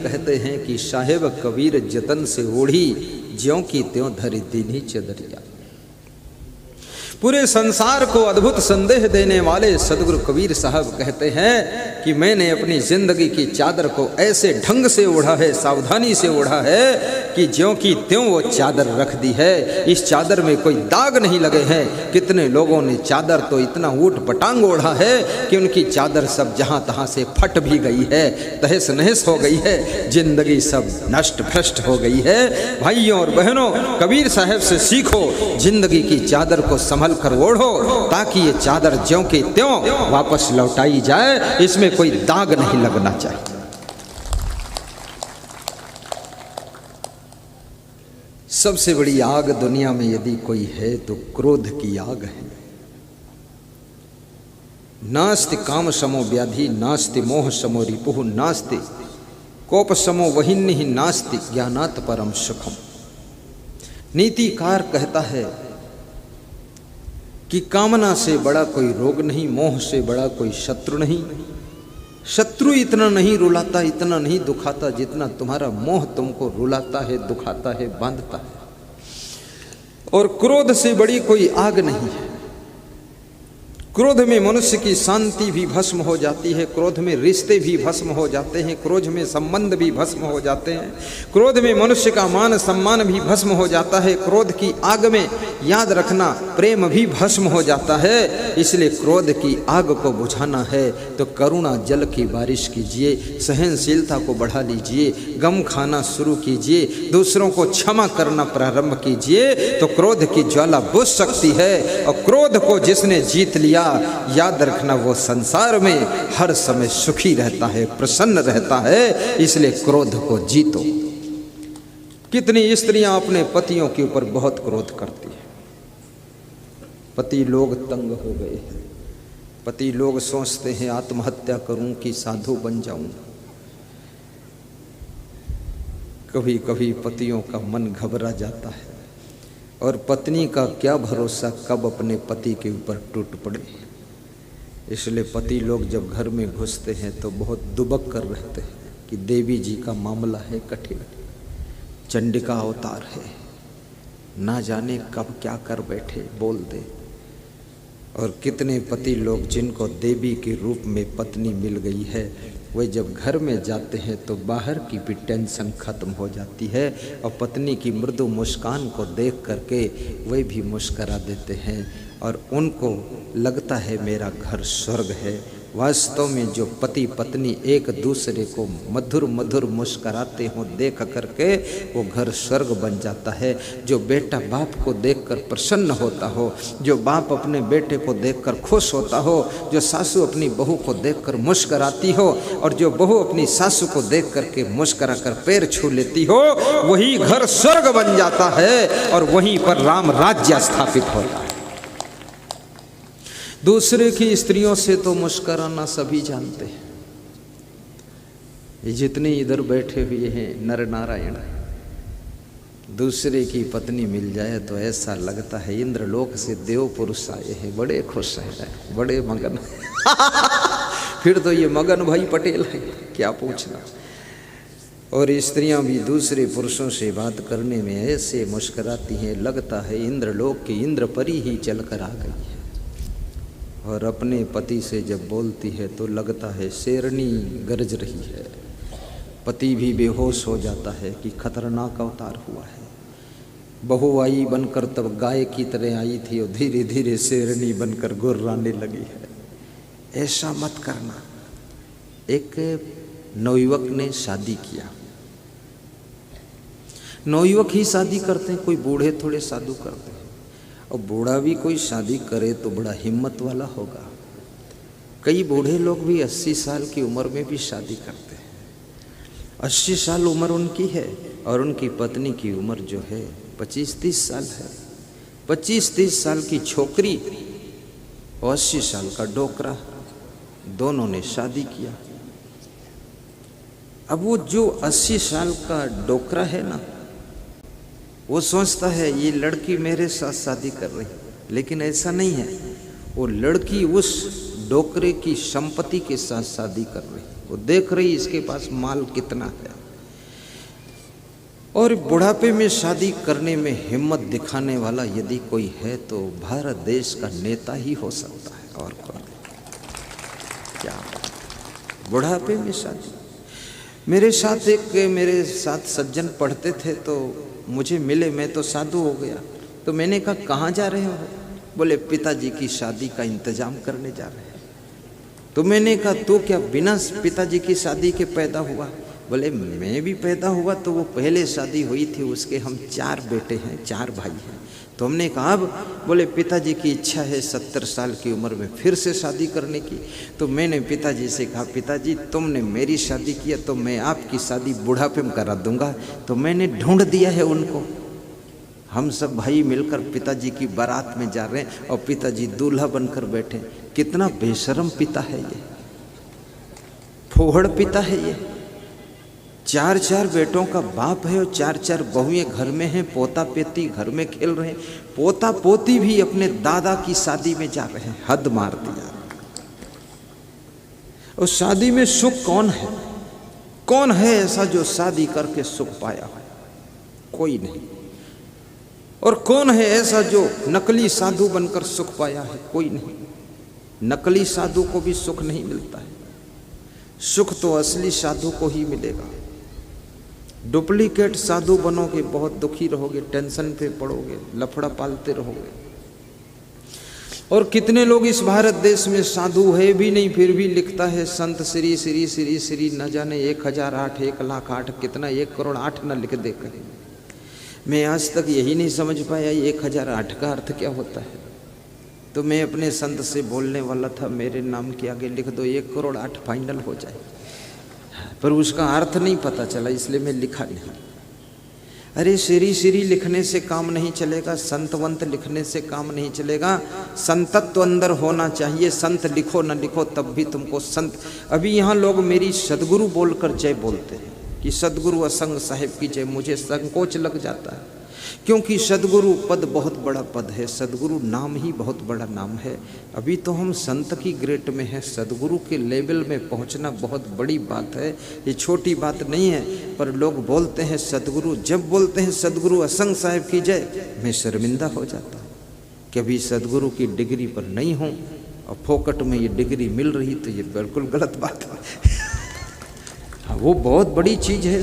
कहते हैं कि साहेब कबीर जतन से ओढ़ी, ज्यों की त्यों धरी दीनी चदरिया। पूरे संसार को अद्भुत संदेश देने वाले सदगुरु कबीर साहब कहते हैं कि मैंने अपनी जिंदगी की चादर को ऐसे ढंग से ओढ़ा है, सावधानी से ओढ़ा है कि ज्यों की त्यों वो चादर रख दी है। इस चादर में कोई दाग नहीं लगे हैं। कितने लोगों ने चादर तो इतना ऊट पटांग ओढ़ा है कि उनकी चादर सब जहां तहां से फट भी गई है, तहस नहस हो गई है, जिंदगी सब नष्ट भ्रष्ट हो गई है। भाइयों और बहनों, कबीर साहब से सीखो, जिंदगी की चादर को संभल कर ओढ़ो ताकि ये चादर ज्यों की त्यों वापस लौटाई जाए, इसमें कोई दाग नहीं लगना चाहिए। सबसे बड़ी आग दुनिया में यदि कोई है तो क्रोध की आग है। नास्ति काम समो व्याधि, नास्ति मोह समो रिपुः, नास्ति कोप समो वहिन्नि, नास्ति ज्ञानात् परम सुखम। नीतिकार कहता है कि कामना से बड़ा कोई रोग नहीं, मोह से बड़ा कोई शत्रु नहीं। शत्रु इतना नहीं रुलाता, इतना नहीं दुखाता जितना तुम्हारा मोह तुमको रुलाता है, दुखाता है, बांधता है। और क्रोध से बड़ी कोई आग नहीं है। क्रोध में मनुष्य की शांति भी भस्म हो जाती है, क्रोध में रिश्ते भी भस्म हो जाते हैं, क्रोध में संबंध भी भस्म हो जाते हैं, क्रोध में मनुष्य का मान सम्मान भी भस्म हो जाता है, क्रोध की आग में याद रखना प्रेम भी भस्म हो जाता है। इसलिए क्रोध की आग को बुझाना है तो करुणा जल की बारिश कीजिए, सहनशीलता को बढ़ा लीजिए, गम खाना शुरू कीजिए, दूसरों को क्षमा करना प्रारंभ कीजिए तो क्रोध की ज्वाला बुझ सकती है। और क्रोध को जिसने जीत लिया, याद रखना वो संसार में हर समय सुखी रहता है, प्रसन्न रहता है। इसलिए क्रोध को जीतो। कितनी स्त्रियां अपने पतियों के ऊपर बहुत क्रोध करती हैं। पति लोग तंग हो गए हैं, पति लोग सोचते हैं आत्महत्या करूं कि साधु बन जाऊं। कभी कभी पतियों का मन घबरा जाता है और पत्नी का क्या भरोसा कब अपने पति के ऊपर टूट पड़े। इसलिए पति लोग जब घर में घुसते हैं तो बहुत दुबक कर रहते हैं कि देवी जी का मामला है कठिन, चंडिका अवतार है, ना जाने कब क्या कर बैठे बोल दे। और कितने पति लोग जिनको देवी के रूप में पत्नी मिल गई है, वे जब घर में जाते हैं तो बाहर की भी टेंशन खत्म हो जाती है और पत्नी की मृदु मुस्कान को देख करके वे भी मुस्करा देते हैं और उनको लगता है मेरा घर स्वर्ग है। वास्तव में जो पति पत्नी एक दूसरे को मधुर मधुर मुस्कराते हों देख करके वो घर स्वर्ग बन जाता है। जो बेटा बाप को देखकर प्रसन्न होता हो, जो बाप अपने बेटे को देखकर खुश होता हो, जो सासू अपनी बहू को देखकर मुस्कराती हो और जो बहू अपनी सासू को देख करके मुस्करा कर पैर छू लेती हो, वही घर स्वर्ग बन जाता है और वहीं पर राम राज्य स्थापित होता है। दूसरे की स्त्रियों से तो मुस्कराना सभी जानते हैं। ये जितने इधर बैठे हुए हैं नर नारायण, दूसरे की पत्नी मिल जाए तो ऐसा लगता है इंद्रलोक से देव पुरुष आए हैं, बड़े खुश हैं, बड़े मगन फिर तो ये मगन भाई पटेल है, क्या पूछना। और स्त्रियां भी दूसरे पुरुषों से बात करने में ऐसे मुस्कराती हैं, लगता है इंद्रलोक की इंद्रपरी ही चलकर आ गई है। और अपने पति से जब बोलती है तो लगता है शेरनी गरज रही है। पति भी बेहोश हो जाता है कि खतरनाक अवतार हुआ है। बहू आई बनकर तब गाय की तरह आई थी और धीरे धीरे शेरनी बनकर गुर्राने लगी है। ऐसा मत करना। एक नवयुवक ने शादी किया, नवयुवक ही शादी करते हैं, कोई बूढ़े थोड़े शादी करते हैं। और बूढ़ा भी कोई शादी करे तो बड़ा हिम्मत वाला होगा। कई बूढ़े लोग भी 80 साल की उम्र में भी शादी करते हैं। 80 साल उम्र उनकी है और उनकी पत्नी की उम्र जो है 25-30 साल है। 25-30 साल की छोकरी और 80 साल का डोकरा, दोनों ने शादी किया। अब वो जो 80 साल का डोकरा है ना, वो सोचता है ये लड़की मेरे साथ शादी कर रही, लेकिन ऐसा नहीं है। वो लड़की उस डोकरे की संपत्ति के साथ शादी कर रही। वो देख रही इसके पास माल कितना है, और बुढ़ापे में शादी करने में हिम्मत दिखाने वाला यदि कोई है तो भारत देश का नेता ही हो सकता है। और कौन? क्या बुढ़ापे में शादी? मेरे साथ सज्जन पढ़ते थे तो मुझे मिले, मैं तो साधु हो गया। तो मैंने कहा कहाँ जा रहे हो? बोले पिताजी की शादी का इंतजाम करने जा रहे हैं। तो मैंने कहा तू क्या बिना पिताजी की शादी के पैदा हुआ? बोले मैं भी पैदा हुआ तो वो पहले शादी हुई थी, उसके हम 4 बेटे हैं, 4 भाई हैं। तो हमने कहा अब? बोले पिताजी की इच्छा है 70 साल की उम्र में फिर से शादी करने की। तो मैंने पिताजी से कहा पिताजी तुमने मेरी शादी किया तो मैं आपकी शादी बुढ़ापे में करा दूंगा। तो मैंने ढूंढ दिया है उनको। हम सब भाई मिलकर पिताजी की बारात में जा रहे हैं और पिताजी दूल्हा बनकर बैठे। कितना बेशर्म पिता है ये, फोहड़ पिता है ये। 4 बेटों का बाप है और 4 बहुएं घर में हैं, पोता पोती घर में खेल रहे हैं, पोता पोती भी अपने दादा की शादी में जा रहे हैं। हद मार दिया। और शादी में सुख कौन है? कौन है ऐसा जो शादी करके सुख पाया है? कोई नहीं। और कौन है ऐसा जो नकली साधु बनकर सुख पाया है? कोई नहीं। नकली साधु को भी सुख नहीं मिलता है, सुख तो असली साधु को ही मिलेगा। डुप्लीकेट साधु बनोगे बहुत दुखी रहोगे, टेंशन पे पड़ोगे, लफड़ा पालते रहोगे। और कितने लोग इस भारत देश में साधु है भी नहीं फिर भी लिखता है संत श्री श्री श्री श्री न जाने 1008 1,08 कितना 1,08 न लिख दे कहीं। मैं आज तक यही नहीं समझ पाया 1008 का अर्थ क्या होता है। तो मैं अपने संत से बोलने वाला था मेरे नाम के आगे लिख दो 1,08 फाइनल हो जाए, पर उसका अर्थ नहीं पता चला इसलिए मैं लिखा नहीं। अरे श्री श्री लिखने से काम नहीं चलेगा, संतवंत लिखने से काम नहीं चलेगा। संतत्व अंदर होना चाहिए। संत लिखो न लिखो तब भी तुमको संत। अभी यहाँ लोग मेरी सदगुरु बोलकर जय बोलते हैं कि सदगुरु असंग साहिब की जय। मुझे संकोच लग जाता है क्योंकि सदगुरु पद बहुत बड़ा पद है, सदगुरु नाम ही बहुत बड़ा नाम है। अभी तो हम संत की ग्रेड में हैं, सदगुरु के लेवल में पहुंचना बहुत बड़ी बात है, ये छोटी बात नहीं है। पर लोग बोलते हैं सदगुरु, जब बोलते हैं सदगुरु असंग साहिब की जय मैं शर्मिंदा हो जाता हूँ कि अभी सदगुरु की डिग्री पर नहीं हूँ और फोकट में ये डिग्री मिल रही तो ये बिल्कुल गलत बात है। वो बहुत बड़ी चीज़ है।